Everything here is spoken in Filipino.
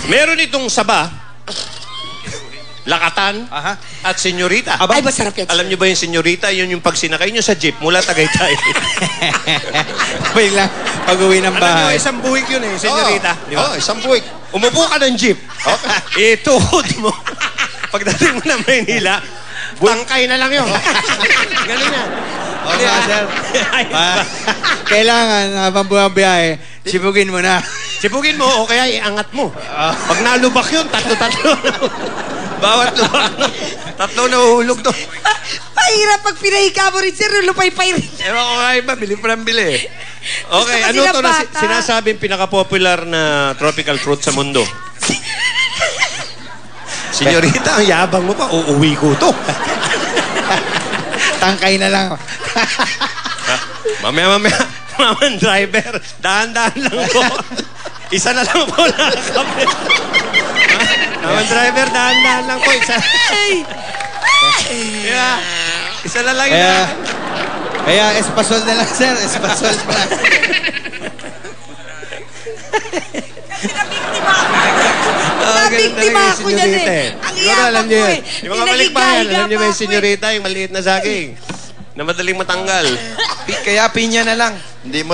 Meron itong Saba, Lakatan, at Senyorita. Ay, masarap yan. Alam niyo ba yung Senyorita? Yun yung pag sinakay niyo sa jeep mula Tagaytay. Wait lang, pag-uwi ng Alam niyo, bahay. isang buwig yun eh, Senyorita. Oo, isang buwik. Umupo ka ng jeep. Okay. Ituhod mo. Pagdating mo ng Maynila, tangkay na lang yun. Ganun yan. Okay, sir. Kailangan, habang bumabiyahe, sipugin mo na. Sipugin mo o kaya iangat mo. Pag nalubak yun, tatlo-tatlo. Bawat lubak, tatlo na uhulog doon. Mahirap pag pinahiga mo rin, sir. Lupay-pay rin. Ewan ko nga iba, bili pa ng bili. Okay, Gusto ano kasi to ng na bata. sinasabing pinaka-popular na tropical fruit sa mundo? Senyorita, ang yabang mo pa. Uuwi ko to. Tangkay na lang. Mamaya, Maman driver, dahan-dahan lang po. Isa na lang po nakakapit. Maman driver, dahan-dahan lang po. Isa. Yeah. Isa na lang yun. Kaya espasol na lang, sir. Espasol na lang. Nabiktima ako niyan eh. Ang iyabang ko eh. Yung mga balikbayan, alam niyo ba yung senyorita, yung maliit na saging na madaling matanggal. Kaya pinya na lang. Hindi mo